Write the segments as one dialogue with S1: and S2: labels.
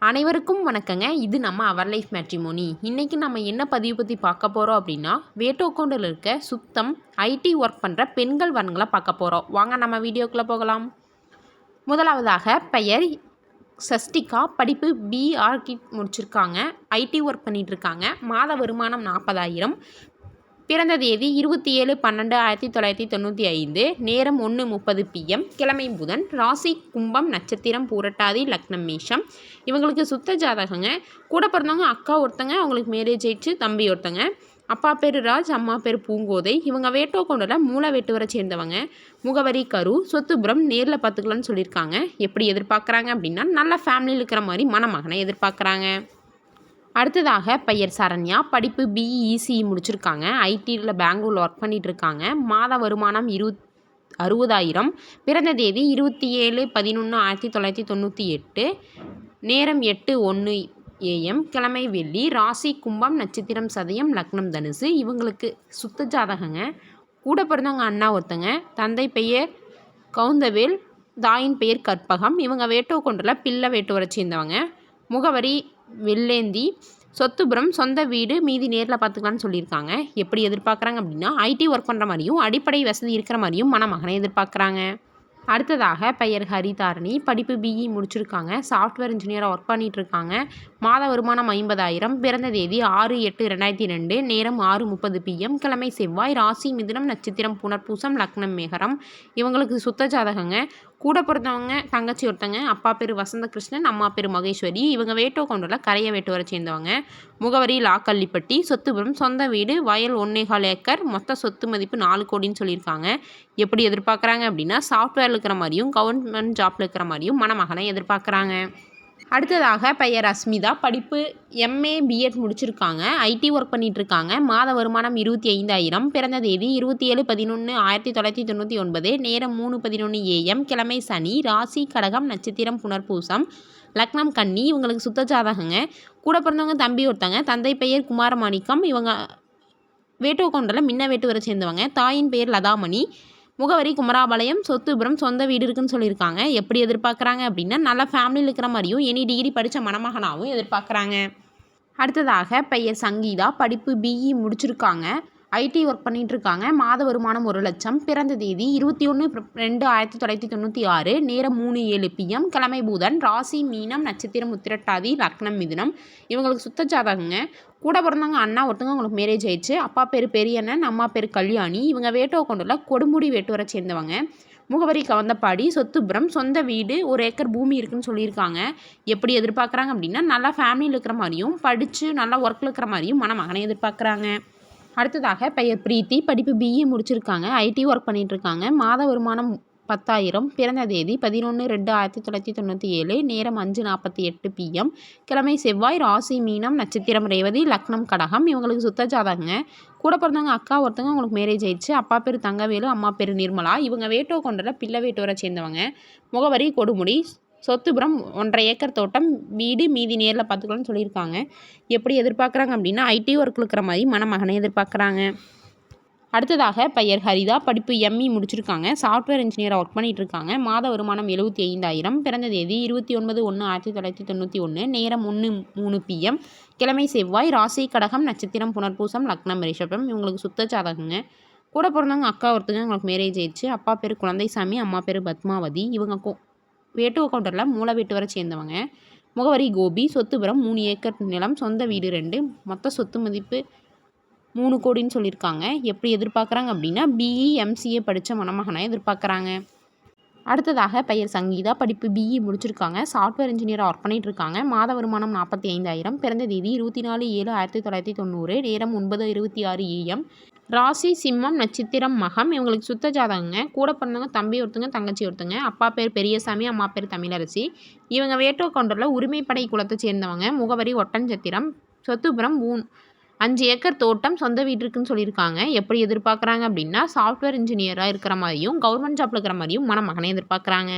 S1: அனைவருக்கும் வணக்கங்க. இது நம்ம அவர் லைஃப் மேட்ரிமோனி. இன்றைக்கி நம்ம என்ன பதிவு பற்றி பார்க்க போகிறோம் அப்படின்னா, வேட்டோ அக்கௌண்ட்டில் இருக்க சுத்தம் ஐடி ஒர்க் பண்ணுற பெண்கள் வரன்களை பார்க்க போகிறோம். வாங்க நம்ம வீடியோக்குள்ளே போகலாம். முதலாவதாக பெயர் சஷ்டிகா. படிப்பு பிஆர்கிட் முடிச்சிருக்காங்க. ஐடி ஒர்க் பண்ணிகிட்ருக்காங்க. மாத வருமானம் 40,000. பிறந்த தேதி 27/12/1995. நேரம் 1:30 PM. கிழமை புதன். ராசி கும்பம். நட்சத்திரம் பூரட்டாதி. லக்னம் மேஷம். இவங்களுக்கு சுத்த ஜாதகங்க. கூட பிறந்தவங்க அக்கா ஒருத்தங்க, அவங்களுக்கு மேரேஜ் ஆயிடுச்சு. தம்பி ஒருத்தங்க. அப்பா பேர் ராஜ், அம்மா பேர் பூங்கோதை. இவங்க வேட்டோ கொண்டில் மூல வேட்டுவரை சேர்ந்தவங்க. முகவரி கரூர். சொத்துபுரம் நேரில் பார்த்துக்கலான்னு சொல்லியிருக்காங்க. எப்படி எதிர்பார்க்குறாங்க அப்படின்னா, நல்ல ஃபேமிலியில் இருக்கிற மாதிரி மணமகனை எதிர்பார்க்குறாங்க. அடுத்ததாக பெயர் சரண்யா. படிப்பு பிஇசி முடிச்சிருக்காங்க. ஐடியில் பெங்களூரில் ஒர்க் பண்ணிகிட்ருக்காங்க. மாத வருமானம் 60,000. பிறந்த தேதி 27/11/1998. நேரம் 8:01 AM. கிழமை வெள்ளி. ராசி கும்பம். நட்சத்திரம் சதயம். லக்னம் தனுசு. இவங்களுக்கு சுத்த ஜாதகங்க. கூட பிறந்தவங்க அண்ணா ஒருத்தங்க. தந்தை பெயர் கவுந்தவேல், தாயின் பெயர் கற்பகம். இவங்க வேட்டோ கொண்டுல பிள்ளை வேட்டுவரை சேர்ந்தவங்க. முகவரி வெள்ளேந்தி. சொத்துபுரம். சொந்த வீடு, மீதி நேரில் பார்த்துக்கலான்னு சொல்லியிருக்காங்க. எப்படி எதிர்பார்க்குறாங்க அப்படின்னா, ஐடி ஒர்க் பண்ணுற மாதிரியும் அடிப்படை வசதி இருக்கிற மாதிரியும் மணமகனை எதிர்பார்க்குறாங்க. அடுத்ததாக பெயர் ஹரிதாரணி. படிப்பு பிஇ முடிச்சிருக்காங்க. சாஃப்ட்வேர் இன்ஜினியராக ஒர்க் பண்ணிகிட்ருக்காங்க. மாத வருமானம் 50,000. பிறந்த தேதி 6/8/2002. நேரம் 6:30 PM. கிழமை செவ்வாய். ராசி மிதுனம். நட்சத்திரம் புனர்பூசம். லக்னம் மேகரம். இவங்களுக்கு சுத்த ஜாதகங்க. கூட பிறந்தவங்க தங்கச்சி ஒருத்தங்க. அப்பா பேர் வசந்தகிருஷ்ணன், அம்மா பேர் மகேஸ்வரி. இவங்க வேட்டோ கொண்டுல கரைய வேட்டுவரை சேர்ந்தவங்க. முகவரி லாக்கள்ளிப்பட்டி. சொத்துபுரம். சொந்த வீடு, வயல் 1.25 ஏக்கர். மொத்த சொத்து மதிப்பு 4 கோடின்னு சொல்லியிருக்காங்க. எப்படி எதிர்பார்க்குறாங்க அப்படின்னா, சாஃப்ட்வேரில் இருக்கிற மாதிரியும் கவர்மெண்ட் ஜாப்பில் இருக்கிற மாதிரியும் மணமகனை எதிர்பார்க்குறாங்க. அடுத்ததாக பெயர் அஸ்மிதா. படிப்பு எம்ஏ பிஎட் முடிச்சிருக்காங்க. ஐடி ஒர்க் பண்ணிகிட்ருக்காங்க. மாத வருமானம் 25,000. பிறந்த தேதி 27/11/1999. நேரம் 3:11 AM. கிழமை சனி. ராசி கடகம். நட்சத்திரம் புனர்பூசம். லக்னம் கன்னி. இவங்களுக்கு சுத்த ஜாதகங்க. கூட பிறந்தவங்க தம்பி ஒருத்தங்க. தந்தை பெயர் குமாரமாணிக்கம். இவங்க வேட்டோ கொண்டில் முன்ன வேட்டுவரை சேர்ந்தவங்க. தாயின் பெயர் லதாமணி. முகவரி குமராபாளையம். சொத்துபுரம். சொந்த வீடு இருக்குன்னு சொல்லியிருக்காங்க. எப்படி எதிர்பார்க்குறாங்க அப்படின்னா, நல்ல ஃபேமிலியில் இருக்கிற மாதிரியும் எனி டிகிரி படித்த மணமகனாகவும் எதிர்பார்க்குறாங்க. அடுத்ததாக பெயர் சங்கீதா. படிப்பு பிஇ முடிச்சிருக்காங்க. ஐடி ஒர்க் பண்ணிகிட்ருக்காங்க. மாத வருமானம் 1,00,000. பிறந்த தேதி 21/2/1996. நேரம் 3:07 PM. கிழமை புதன். ராசி மீனம். நட்சத்திரம் உத்திரட்டாதி. லக்னம் மிதுனம். இவங்களுக்கு சுத்த ஜாதகங்க. கூட பிறந்தவங்க அண்ணா ஒருத்தவங்க, அவங்களுக்கு மேரேஜ் ஆயிடுச்சு. அப்பா பேர் பெரியண்ணன், அம்மா பேர் கல்யாணி. இவங்க வேட்டோ கொண்டுல கொடுமுடி வேட்டுவரை சேர்ந்தவங்க. முகவரி கவந்தப்பாடி. சொத்துபுரம். சொந்த வீடு, 1 ஏக்கர் பூமி இருக்குன்னு சொல்லியிருக்காங்க. எப்படி எதிர்பார்க்குறாங்க அப்படின்னா, நல்லா ஃபேமிலியில் இருக்கிற மாதிரியும் படித்து நல்லா ஒர்க்கில் இருக்கிற மாதிரியும் மணமகனை எதிர்பார்க்குறாங்க. அடுத்ததாக பெயர் பிரீத்தி. படிப்பு பிஇ முடிச்சிருக்காங்க. ஐடி ஒர்க் பண்ணிகிட்ருக்காங்க. மாத வருமானம் 10,000. பிறந்த தேதி 11/2/1997. நேரம் 5:48 PM. கிழமை செவ்வாய். ராசி மீனம். நட்சத்திரம் ரேவதி. லக்னம் கடகம். இவங்களுக்கு சுத்த ஜாதகங்க. கூட பிறந்தவங்க அக்கா ஒருத்தவங்க, அவங்களுக்கு மேரேஜ் ஆயிடுச்சு. அப்பா பேர் தங்கவேலு, அம்மா பேர் நிர்மலா. இவங்க வேட்டோ கொண்டுல பிள்ளை வேட்டுவரை சேர்ந்தவங்க. முகவரி கொடுமுடி. சொத்துபுரம். 1.5 ஏக்கர் தோட்டம், வீடு, மீதி நேரில் பார்த்துக்கலான்னு சொல்லியிருக்காங்க. எப்படி எதிர்பார்க்குறாங்க அப்படின்னா, ஐடி ஒர்க்கில் இருக்கிற மாதிரி மணமகனை எதிர்பார்க்குறாங்க. அடுத்ததாக பெயர் ஹரிதா. படிப்பு எம்இ முடிச்சிருக்காங்க. சாஃப்ட்வேர் இன்ஜினியராக ஒர்க் பண்ணிகிட்ருக்காங்க. மாத வருமானம் 75,000. பிறந்த தேதி 29/1/1991. நேரம் 1:03 PM. கிழமை செவ்வாய். ராசி கடகம். நட்சத்திரம் புனர்பூசம். லக்னம் ரிஷபம். இவங்களுக்கு சுத்த ஜாதகங்க. கூட பிறந்தவங்க அக்கா ஒருத்தங்க, அவங்களுக்கு மேரேஜ் ஆயிடுச்சு. அப்பா பேர் குழந்தைசாமி, அம்மா பேர் பத்மாவதி. இவங்க வேட்டுவ கவுண்டரில் மூல வேட்டுவரை சேர்ந்தவங்க. முகவரி கோபி. சொத்துபுரம். 3 ஏக்கர் நிலம். சொந்த வீடு 2. மொத்த சொத்து மதிப்பு 3 கோடின்னு சொல்லியிருக்காங்க. எப்படி எதிர்பார்க்குறாங்க அப்படின்னா, பிஇ எம்சிஏ படித்த மணமகனை எதிர்பார்க்குறாங்க. அடுத்ததாக பெயர் சங்கீதா. படிப்பு பிஇ முடிச்சிருக்காங்க. சாஃப்ட்வேர் இன்ஜினியராக ஒர்க் பண்ணிகிட்ருக்காங்க. மாத வருமானம் 45,000. பிறந்த தேதி 24/7/1990. நேரம் 9:26 AM. ராசி சிம்மம். நட்சத்திரம் மகம். இவங்களுக்கு சுத்த ஜாதகங்க. கூட பிறந்தவங்க தம்பி ஒருத்தங்க, தங்கச்சி ஒருத்தங்க. அப்பா பேர் பெரியசாமி, அம்மா பேர் தமிழரசி. இவங்க வேட்டோ கவுண்டரில் உரிமைப்படை குலத்தை சேர்ந்தவங்க. முகவரி ஒட்டன்சத்திரம். சொத்துபுரம். 5 ஏக்கர் தோட்டம், சொந்த வீடு இருக்குன்னு சொல்லியிருக்காங்க. எப்படி எதிர்பார்க்குறாங்க அப்படின்னா, சாஃப்ட்வேர் இன்ஜினியராக இருக்கிற மாதிரியும் கவர்மெண்ட் ஜாப்பில் இருக்கிற மாதிரியும் மணமகனை எதிர்பார்க்குறாங்க.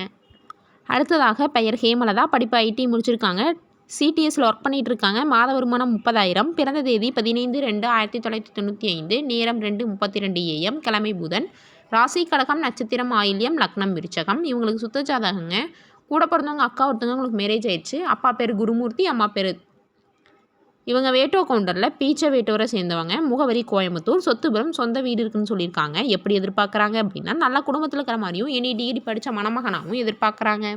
S1: அடுத்ததாக பெயர் ஹேமலதா. படிப்பு ஐடி முடிச்சிருக்காங்க. சிடிஎஸ்ல ஒர்க் பண்ணிகிட்ருக்காங்க. மாத வருமானம் 30,000. பிறந்த தேதி 15/2/1995. நேரம் 2:32 AM. கிழமை புதன். ராசி கடகம். நட்சத்திரம் ஆயில்யம். லக்னம் விருச்சகம். இவங்களுக்கு சுத்த ஜாதகங்க. கூட பிறந்தவங்க அக்கா ஒருத்தவங்க உங்களுக்கு மேரேஜ் ஆயிடுச்சு. அப்பா பேர் குருமூர்த்தி, அம்மா பேர். இவங்க வேட்டோ கவுண்டரில் பீச்ச வேட்டோரை சேர்ந்தவங்க. முகவரி கோயம்புத்தூர். சொத்துபுரம் சொந்த வீடு இருக்குன்னு சொல்லியிருக்காங்க. எப்படி எதிர்பார்க்குறாங்க அப்படின்னா, நல்ல குடும்பத்தில் இருக்கிற மாதிரியும் எனி டிகிரி படித்த மணமகனாகவும் எதிர்பார்க்குறாங்க.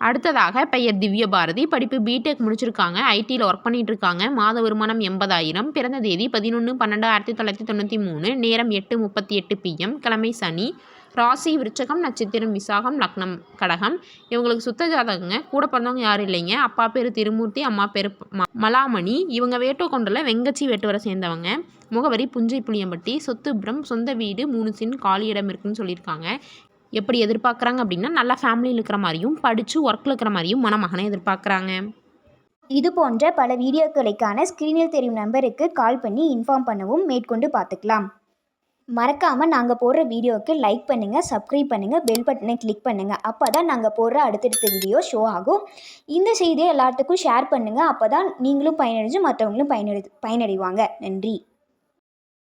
S1: அடுத்ததாக பெயர் திவ்ய பாரதி. படிப்பு பிடெக் முடிச்சிருக்காங்க. ஐடியில் ஒர்க் பண்ணிட்டு இருக்காங்க. மாத வருமானம் 80,000. பிறந்த தேதி 11/12/1993. நேரம் 8:38 PM. கிழமை சனி. ராசி விருச்சகம், நட்சத்திரம் விசாகம், லக்னம் கடகம். இவங்களுக்கு சுத்த ஜாதகங்க. கூட பிறந்தவங்க யாரும் இல்லைங்க. அப்பா பேர் திருமூர்த்தி, அம்மா பேர் மலாமணி. இவங்க வேட்டோ கொண்டல வெங்கச்சி வேட்டுவரை சேர்ந்தவங்க. முகவரி புஞ்சை புளியம்பட்டி. சொத்துபுரம் சொந்த வீடு 3 சென்ட் காலி இடம் இருக்குன்னு சொல்லியிருக்காங்க. எப்படி எதிர்பார்க்குறாங்க அப்படின்னா, நல்லா ஃபேமிலியில் இருக்கிற மாதிரியும் படித்து ஒர்க்கில் இருக்கிற மாதிரியும் மணமகனை எதிர்பார்க்குறாங்க.
S2: இது போன்ற பல வீடியோக்களுக்கான ஸ்க்ரீனில் தெரியும் நம்பருக்கு கால் பண்ணி இன்ஃபார்ம் பண்ணவும் மேற்கொண்டு பார்த்துக்கலாம். மறக்காமல் நாங்கள் போடுற வீடியோவுக்கு லைக் பண்ணுங்கள், சப்ஸ்கிரைப் பண்ணுங்கள், பெல் பட்டனை கிளிக் பண்ணுங்கள். அப்போ தான் நாங்கள் போடுற அடுத்தடுத்த வீடியோ ஷோ ஆகும். இந்த செய்தியை எல்லாத்துக்கும் ஷேர் பண்ணுங்கள். அப்போ தான் நீங்களும் பயனடைஞ்சு மற்றவங்களும் பயனடைவாங்க. நன்றி.